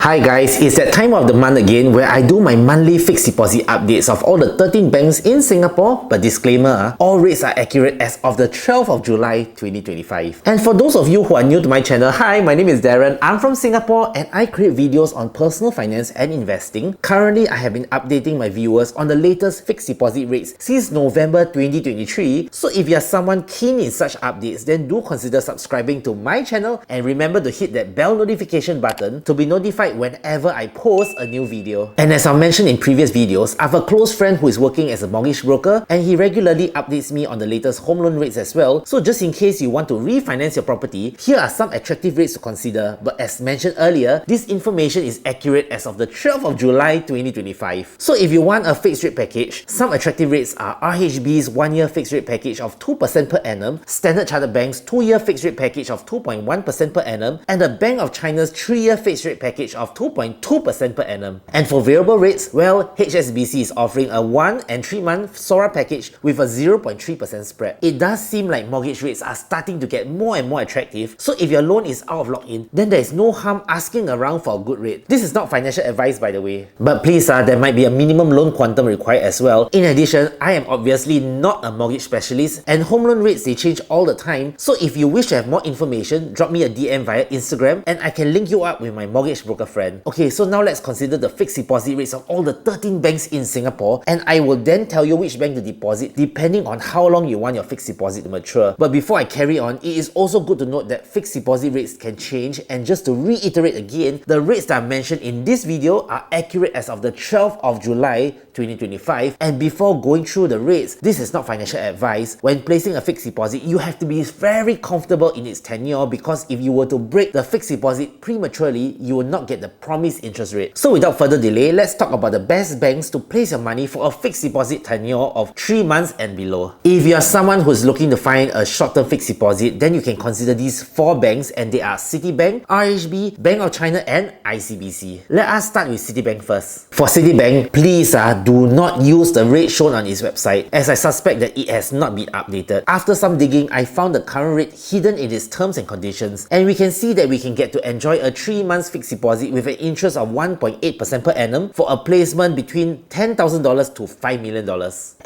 Hi guys, it's that time of the month again where I do my monthly fixed deposit updates of all the 13 banks in Singapore, but disclaimer, all rates are accurate as of the 12th of July 2025. And for those of you who are new to my channel, hi, my name is Darren, I'm from Singapore and I create videos on personal finance and investing. Currently, I have been updating my viewers on the latest fixed deposit rates since November 2023, so if you are someone keen in such updates, then do consider subscribing to my channel and remember to hit that bell notification button to be notified whenever I post a new video. And as I mentioned in previous videos, I have a close friend who is working as a mortgage broker and he regularly updates me on the latest home loan rates as well. So just in case you want to refinance your property, here are some attractive rates to consider. But as mentioned earlier, this information is accurate as of the 12th of July 2025. So if you want a fixed rate package, some attractive rates are RHB's 1-year fixed rate package of 2% per annum, Standard Chartered Bank's 2-year fixed rate package of 2.1% per annum, and the Bank of China's 3-year fixed rate package of 2.2% per annum. And for variable rates, well, HSBC is offering a 1 and 3-month SORA package with a 0.3% spread. It does seem like mortgage rates are starting to get more and more attractive, so if your loan is out of lock-in, then there is no harm asking around for a good rate. This is not financial advice, by the way. But please, there might be a minimum loan quantum required as well. In addition, I am obviously not a mortgage specialist and home loan rates, they change all the time, so if you wish to have more information, drop me a DM via Instagram and I can link you up with my mortgage broker friend. Okay, so now let's consider the fixed deposit rates of all the 13 banks in Singapore, and I will then tell you which bank to deposit depending on how long you want your fixed deposit to mature. But before I carry on, it is also good to note that fixed deposit rates can change, and just to reiterate again, the rates that I mentioned in this video are accurate as of the 12th of July 2025. And before going through the rates, this is not financial advice. When placing a fixed deposit, you have to be very comfortable in its tenure, because if you were to break the fixed deposit prematurely, you will not get the promised interest rate. So without further delay, let's talk about the best banks to place your money for a fixed deposit tenure of 3 months and below. If you are someone who is looking to find a short-term fixed deposit, then you can consider these 4 banks, and they are Citibank, RHB, Bank of China and ICBC. Let us start with Citibank first. For Citibank, please do not use the rate shown on its website, as I suspect that it has not been updated. After some digging, I found the current rate hidden in its terms and conditions, and we can see that we can get to enjoy a 3 months fixed deposit with an interest of 1.8% per annum for a placement between $10,000 to $5 million.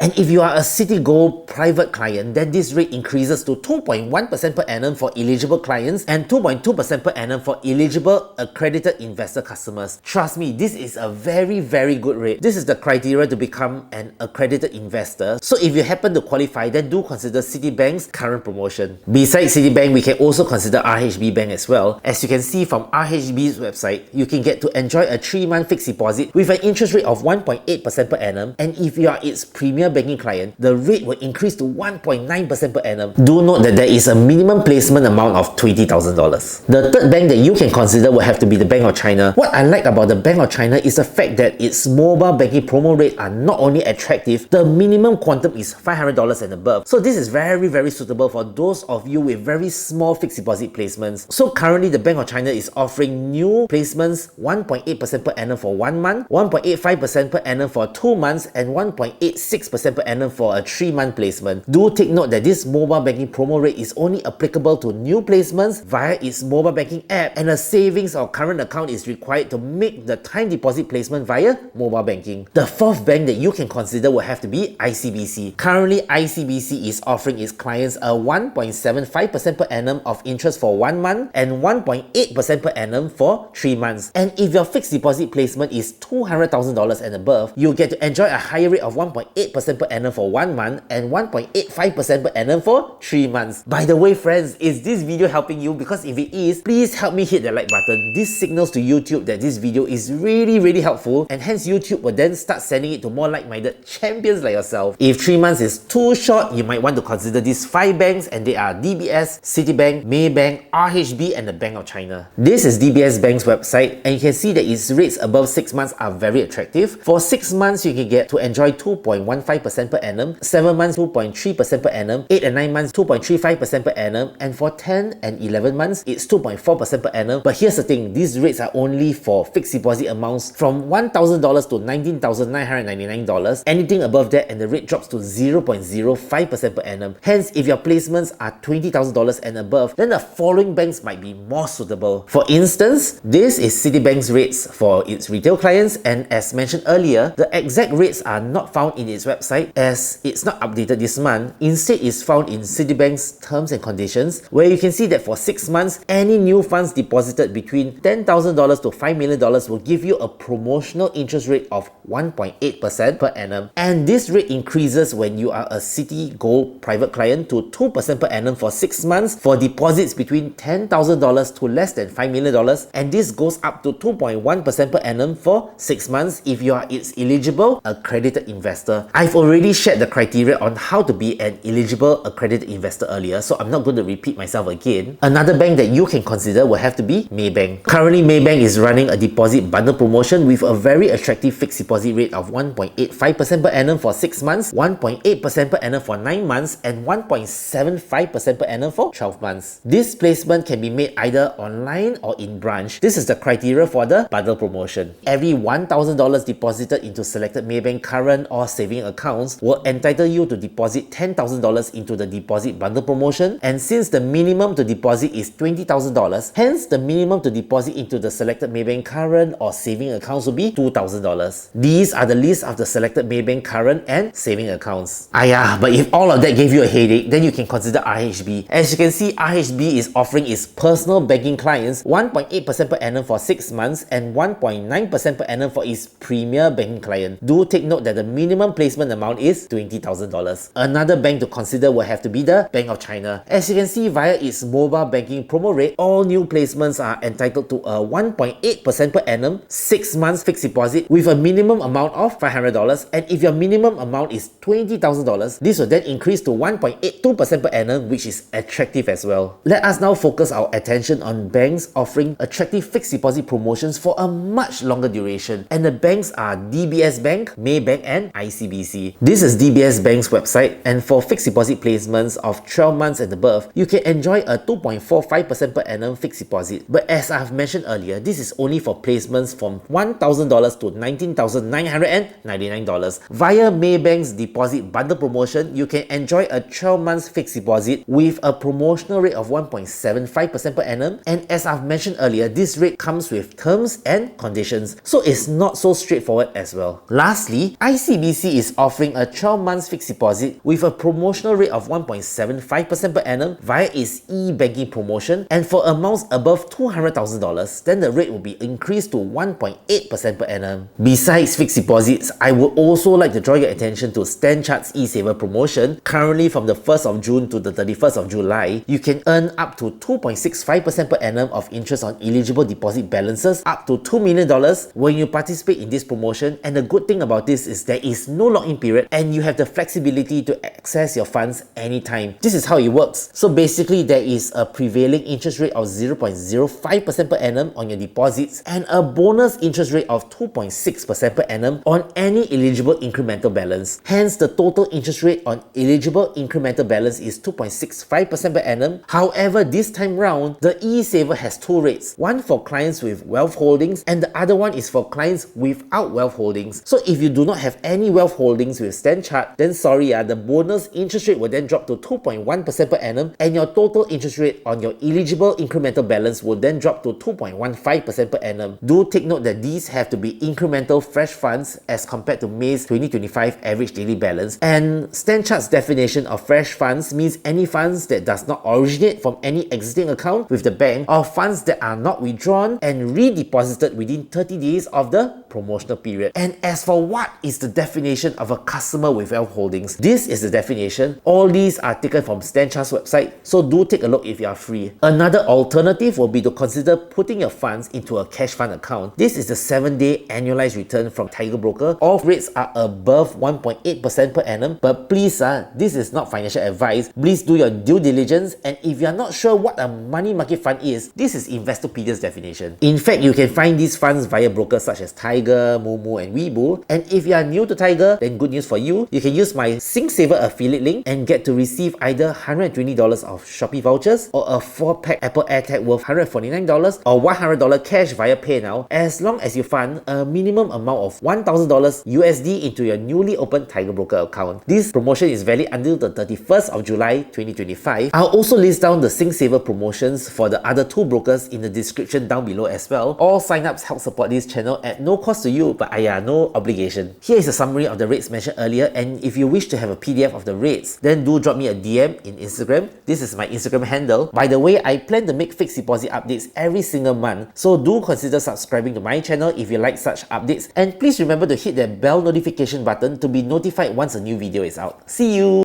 And if you are a Citigold private client, then this rate increases to 2.1% per annum for eligible clients and 2.2% per annum for eligible accredited investor customers. Trust me, this is a very good rate. This is the criteria to become an accredited investor. So if you happen to qualify, then do consider Citibank's current promotion. Besides Citibank, we can also consider RHB Bank as well. As you can see from RHB's website, you can get to enjoy a 3-month fixed deposit with an interest rate of 1.8% per annum, and if you are its premier banking client, the rate will increase to 1.9% per annum. Do note that there is a minimum placement amount of $20,000. The third bank that you can consider will have to be the Bank of China. What I like about the Bank of China is the fact that its mobile banking promo rates are not only attractive, the minimum quantum is $500 and above. So this is very suitable for those of you with very small fixed deposit placements. So currently the Bank of China is offering new placements 1.8% per annum for 1 month, 1.85% per annum for 2 months, and 1.86% per annum for a 3-month placement. Do take note that this mobile banking promo rate is only applicable to new placements via its mobile banking app, and a savings or current account is required to make the time deposit placement via mobile banking. The fourth bank that you can consider will have to be ICBC. Currently, ICBC is offering its clients a 1.75% per annum of interest for 1 month and 1.8% per annum for 3 months. And if your fixed deposit placement is $200,000 and above, you'll get to enjoy a higher rate of 1.8% per annum for 1 month and 1.85% per annum for 3 months. By the way, friends, is this video helping you? Because if it is, please help me hit the like button. This signals to YouTube that this video is really helpful, and hence YouTube will then start sending it to more like-minded champions like yourself. If 3 months is too short, you might want to consider these 5 banks, and they are DBS, Citibank, Maybank, RHB and the Bank of China. This is DBS Bank's website, and you can see that its rates above 6 months are very attractive. For 6 months, you can get to enjoy 2.15% per annum, 7 months 2.3% per annum, 8 and 9 months 2.35% per annum, and for 10 and 11 months it's 2.4% per annum. But here's the thing, these rates are only for fixed deposit amounts from $1,000 to $19,999. Anything above that and the rate drops to 0.05% per annum. Hence, if your placements are $20,000 and above, then the following banks might be more suitable. For instance, this is is Citibank's rates for its retail clients, and as mentioned earlier, the exact rates are not found in its website as it's not updated this month. Instead, it's found in Citibank's terms and conditions, where you can see that for 6 months, any new funds deposited between $10,000 to $5 million will give you a promotional interest rate of 1.8% per annum. And this rate increases when you are a Citi Gold private client to 2% per annum for 6 months for deposits between $10,000 to less than $5 million, and this goes up to 2.1% per annum for 6 months if you are its eligible accredited investor. I've already shared the criteria on how to be an eligible accredited investor earlier, so I'm not going to repeat myself again. Another bank that you can consider will have to be Maybank. Currently, Maybank is running a deposit bundle promotion with a very attractive fixed deposit rate of 1.85% per annum for 6 months, 1.8% per annum for 9 months, and 1.75% per annum for 12 months. This placement can be made either online or in branch. This is the criteria for the bundle promotion. Every $1,000 deposited into selected Maybank current or saving accounts will entitle you to deposit $10,000 into the deposit bundle promotion, and since the minimum to deposit is $20,000, hence the minimum to deposit into the selected Maybank current or saving accounts will be $2,000. These are the list of the selected Maybank current and saving accounts. But if all of that gave you a headache, then you can consider RHB. As you can see, RHB is offering its personal banking clients 1.8% per annum for 6 months and 1.9% per annum for its premier banking client. Do take note that the minimum placement amount is $20,000. Another bank to consider will have to be the Bank of China. As you can see, via its mobile banking promo rate, all new placements are entitled to a 1.8% per annum 6 months fixed deposit with a minimum amount of $500, and if your minimum amount is $20,000, this will then increase to 1.82% per annum, which is attractive as well. Let us now focus our attention on banks offering attractive fixed deposit promotions for a much longer duration, and the banks are DBS Bank, Maybank, and ICBC. This is DBS Bank's website, and for fixed deposit placements of 12 months and above, you can enjoy a 2.45% per annum fixed deposit. But as I've mentioned earlier, this is only for placements from $1,000 to $19,999. Via Maybank's deposit bundle promotion, you can enjoy a 12 months fixed deposit with a promotional rate of 1.75% per annum, and as I've mentioned earlier, this rate comes with terms and conditions, so it's not so straightforward as well. Lastly, ICBC is offering a 12 months fixed deposit with a promotional rate of 1.75% per annum via its e-banking promotion, and for amounts above $200,000, then the rate will be increased to 1.8% per annum. Besides fixed deposits, I would also like to draw your attention to StanChart's eSaver promotion. Currently, from the 1st of June to the 31st of July, you can earn up to 2.65% per annum of interest on eligible deposit balances up to $2 million when you participate in this promotion, and the good thing about this is there is no lock-in period and you have the flexibility to access your funds anytime. This is how it works. So basically, there is a prevailing interest rate of 0.05% per annum on your deposits and a bonus interest rate of 2.6% per annum on any eligible incremental balance. Hence, the total interest rate on eligible incremental balance is 2.65% per annum. However, this time round, the eSaver has two rates, one for clients with wealth holdings and the other one is for clients without wealth holdings. So if you do not have any wealth holdings with StanChart, then sorry, the bonus interest rate will then drop to 2.1% per annum, and your total interest rate on your eligible incremental balance will then drop to 2.15% per annum. Do take note that these have to be incremental fresh funds as compared to May's 2025 average daily balance, and StanChart's definition of fresh funds means any funds that does not originate from any existing account with the bank or funds that are not withdrawn and redeposited within 30 days of the promotional period. And as for what is the definition of a customer with wealth holdings, this is the definition. All these are taken from StanChart's website, so do take a look if you are free. Another alternative will be to consider putting your funds into a cash fund account. This is the 7-day annualized return from Tiger Broker. All rates are above 1.8% per annum, but please, this is not financial advice. Please do your due diligence, and if you are not sure what a money market fund is, this is Investopedia's definition. In fact, you can find these funds via brokers such as Tiger, Momo, and Weibo. And if you are new to Tiger, then good news for you. You can use my SingSaver affiliate link and get to receive either $120 of Shopee vouchers or a 4-pack Apple AirTag worth $149 or $100 cash via PayNow, as long as you fund a minimum amount of $1,000 USD into your newly opened Tiger Broker account. This promotion is valid until the 31st of July 2025. I'll also list down the SingSaver promotions for the other two brokers in the description down below. below as well. All sign-ups help support this channel at no cost to you, but no obligation. Here is a summary of the rates mentioned earlier, and if you wish to have a PDF of the rates, then do drop me a DM in Instagram. This is my Instagram handle. By the way, I plan to make fixed deposit updates every single month, so do consider subscribing to my channel if you like such updates, and please remember to hit that bell notification button to be notified once a new video is out. See you!